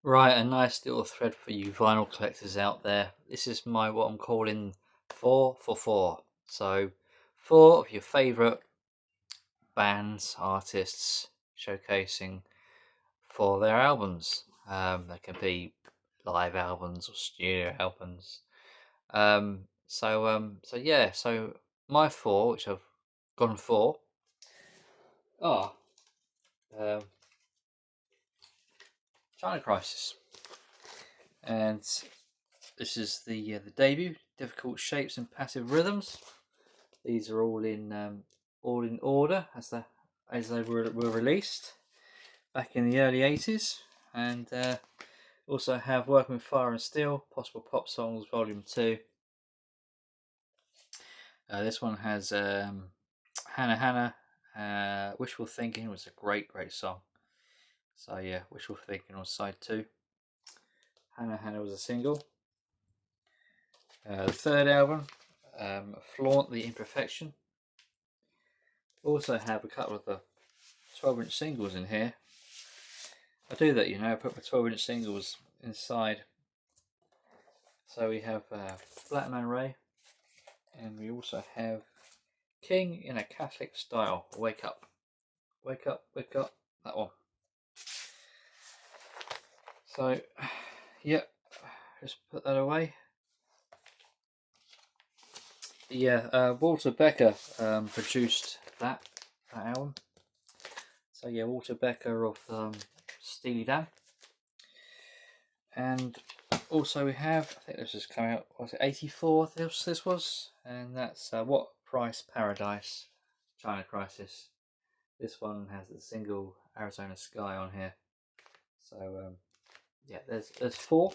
Right, a nice little thread for you vinyl collectors out there. This is my what I'm calling 4 for 4. So, four of your favourite bands, artists showcasing for their albums. They can be live albums or studio albums. So my four, which I've gone for, are um, China Crisis, and this is the debut, Difficult Shapes and Passive Rhythms. These are all in order as they were released back in the early 80s, and also have Working with Fire and Steel, Possible Pop Songs Volume 2. This one has Hannah Hannah, Wishful Thinking was a great song. So yeah, Wishful Thinking on side 2. Hannah Hannah was a single. The third album, Flaunt the Imperfection. Also have a couple of the 12-inch singles in here. I do that, I put my 12-inch singles inside. So we have Black Man Ray, and we also have King in a Catholic Style, Wake Up. Wake Up, Wake Up, that one. So, yeah, just put that away. Yeah, Walter Becker produced that album. So yeah, Walter Becker of Steely Dan. And also we have, I think this has come out, was it 84 this was? And that's What Price Paradise, China Crisis. This one has the single Arizona Sky on here. So yeah, there's four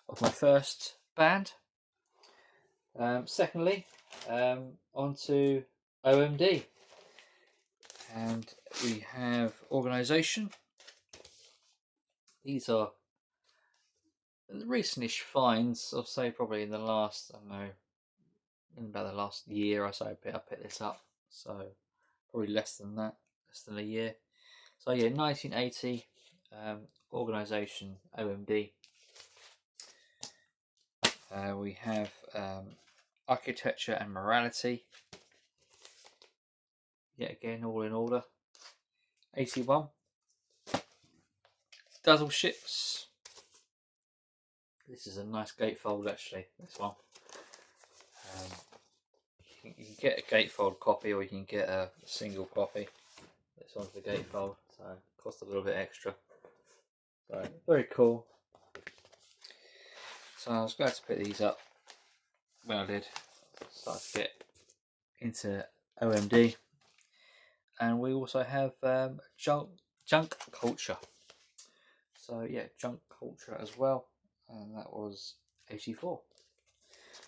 of my first band. Secondly, on to OMD. And we have Organisation. These are recentish finds, I'll say probably in the last, I don't know, in about the last year or so I picked this up. So probably less than that, less than a year. So yeah, 1980, Organisation, OMD. We have Architecture and Morality. Yet again, all in order. 81, Dazzle Ships. This is a nice gatefold actually, this one. You can get a gatefold copy or you can get a single copy. This one's the gatefold, so it costs a little bit extra. So very cool. So I was glad to pick these up when I did. Start to get into OMD. And we also have Junk Culture. So yeah, Junk Culture as well, and that was 84.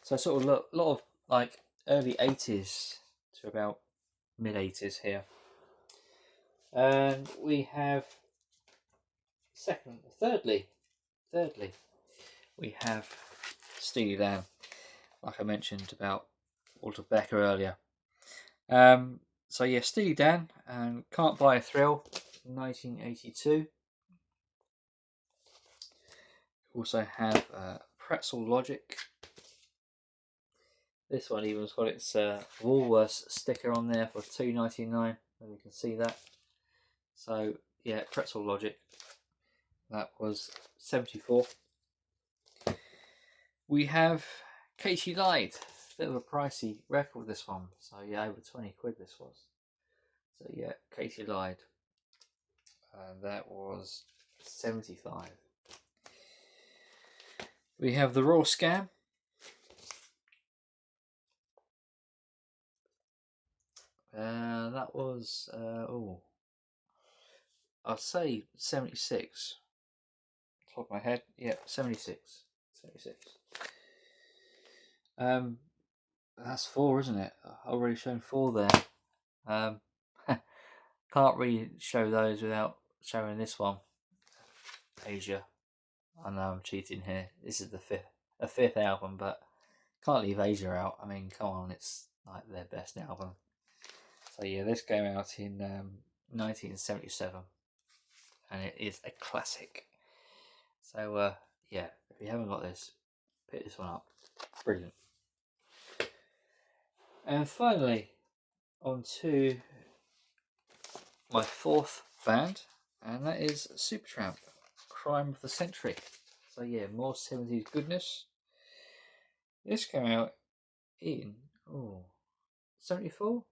So sort of a lot of like early 80s to about mid 80s here. And we have thirdly, we have Steely Dan, like I mentioned about Walter Becker earlier. So yeah, Steely Dan and Can't Buy a Thrill, 1982. Also have Pretzel Logic. This one even's got its Woolworths sticker on there for $2.99, and you can see that. So yeah, Pretzel Logic. That was 74. We have Katy Lied. Bit of a pricey record, this one. So yeah, over 20 quid this was. So yeah, Katy Lied. That was 75. We have The Raw Scam. That was, I'd say 76. Top of my head, yeah, 76. 76. That's four, isn't it? I've already shown four there. Can't really show those without showing this one. Asia. I know I'm cheating here. This is a fifth album, but can't leave Asia out. I mean, come on, it's like their best album. So yeah, this came out in 1977, and it is a classic. So yeah, if you haven't got this, pick this one up. Brilliant. And finally, on to my fourth band, and that is Supertramp, Crime of the Century. So yeah, more 70s goodness. This came out in 74,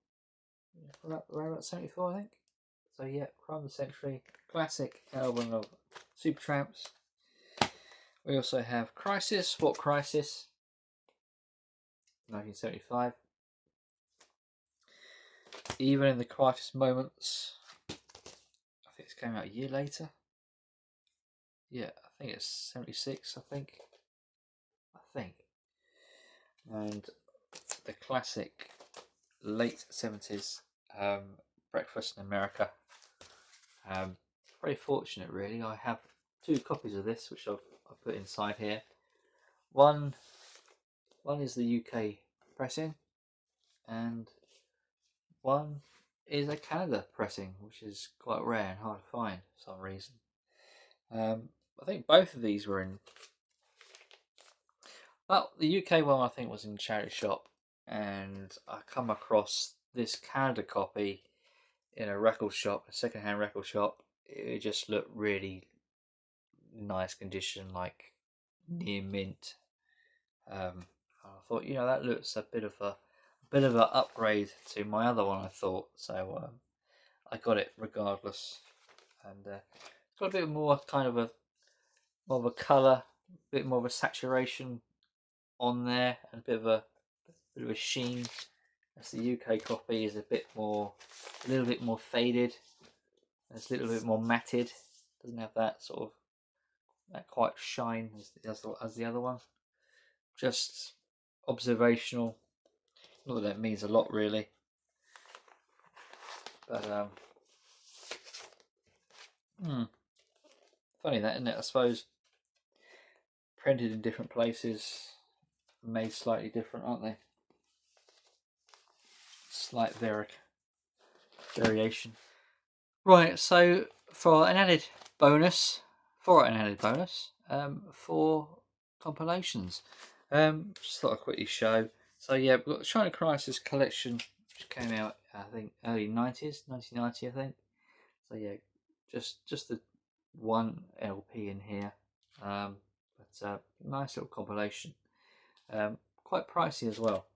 around about 74, I think. So yeah, Crime of the Century, classic album of Supertramps. We also have Crisis. What Crisis? 1975. Even in the quietest moments. I think this came out a year later. Yeah, I think it's 76. I think. And the classic late 70s Breakfast in America. Very fortunate, really. I have 2 copies of this, which I've put inside here. One is the UK pressing, and one is a Canada pressing, which is quite rare and hard to find for some reason. I think both of these were in. Well, the UK one I think was in charity shop, and I come across this Canada copy in a record shop, a second-hand record shop. It just looked really nice condition, like near mint. I thought, that looks a bit of an upgrade to my other one. I thought so. I got it regardless, and it's got a bit more more of a colour, a bit more of a saturation on there, and a bit of a sheen. As the UK copy is a little bit more faded. It's a little bit more matted. Doesn't have that sort of that quite shine as the other one. Just observational. Not that that means a lot really, but funny that, isn't it? I suppose printed in different places, made slightly different, aren't they? Slight variation. Right, so for an added bonus, 4 compilations. Just thought I'd quickly show. So yeah, we've got the China Crisis collection, which came out I think early 90s, 1990 I think. So yeah, just the one LP in here, but nice little compilation. Quite pricey as well.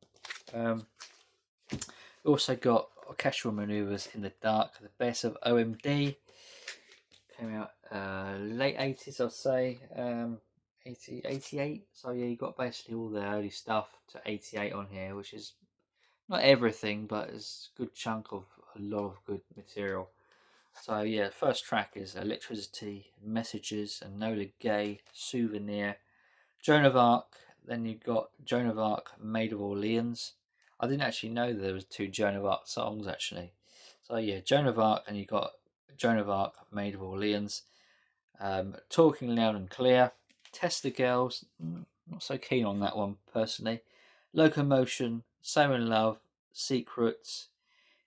We also got Orchestral Manoeuvres in the Dark, the best of OMD. Came out late 80s, I'd say, 88. So yeah, you got basically all the early stuff to 88 on here, which is not everything, but it's a good chunk of a lot of good material. So yeah, first track is Electricity, Messages, Enola Gay, Souvenir, Joan of Arc. Then you've got Joan of Arc, Maid of Orleans. I didn't actually know there was 2 Joan of Arc songs actually. So yeah, Joan of Arc, and you got Joan of Arc, Maid of Orleans. Talking Loud and Clear, Test the Girls. Not so keen on that one personally. Locomotion, So in Love, Secrets,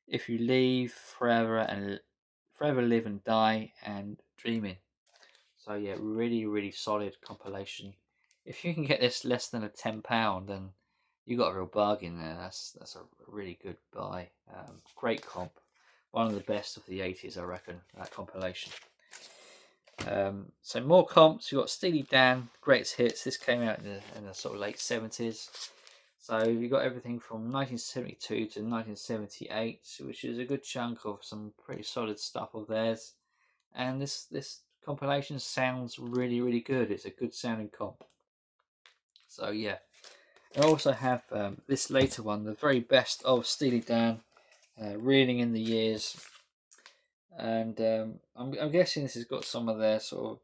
If You Leave, Forever Live and Die, and Dreaming. So yeah, really solid compilation. If you can get this less than £10, then you got a real bargain there. That's a really good buy. Great comp, one of the best of the 80s, I reckon. That compilation. So more comps. You got Steely Dan, Greatest Hits. This came out in the sort of late 70s. So you got everything from 1972 to 1978, which is a good chunk of some pretty solid stuff of theirs. And this compilation sounds really good. It's a good sounding comp. So yeah, I also have this later one, the very best of Steely Dan, Reeling in the Years, and I'm guessing this has got some of their sort of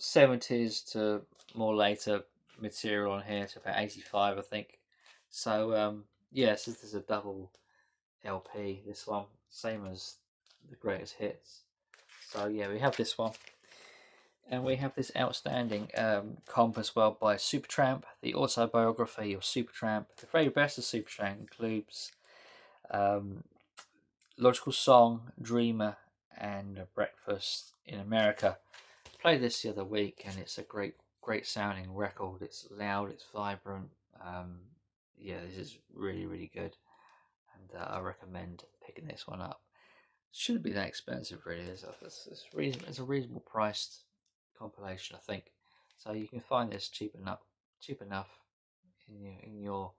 70s to more later material on here, to about 85 I think. So yes, this is a double LP, this one, same as the Greatest Hits. So yeah, we have this one. And we have this outstanding comp as well by Supertramp, the autobiography of Supertramp. The very best of Supertramp includes Logical Song, Dreamer, and Breakfast in America. played this the other week, and it's a great sounding record. It's loud, it's vibrant. Yeah, this is really good, and I recommend picking this one up. Shouldn't be that expensive, really. It's a reasonable priced compilation, I think. So you can find this cheap enough in your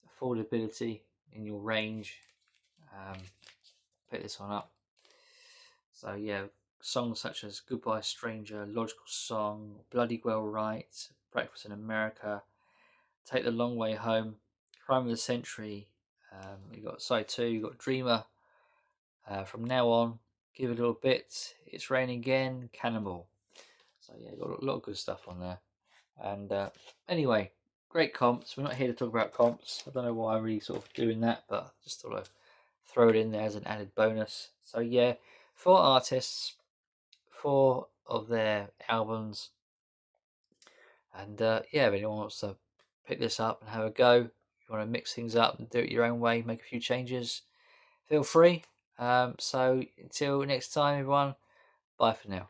affordability, in your range. Pick this one up. So yeah, songs such as Goodbye Stranger, Logical Song, Bloody Well Right, Breakfast in America, Take the Long Way Home, Crime of the Century. You got Side 2, you got Dreamer. From Now On, Give It a Little Bit, It's Raining Again, Cannibal. So yeah, got a lot of good stuff on there. And anyway, great comps. We're not here to talk about comps. I don't know why I'm really sort of doing that, but I just thought I'd throw it in there as an added bonus. So yeah, 4 artists, 4 of their albums. And yeah, if anyone wants to pick this up and have a go, if you want to mix things up and do it your own way, make a few changes, feel free. So until next time, everyone, bye for now.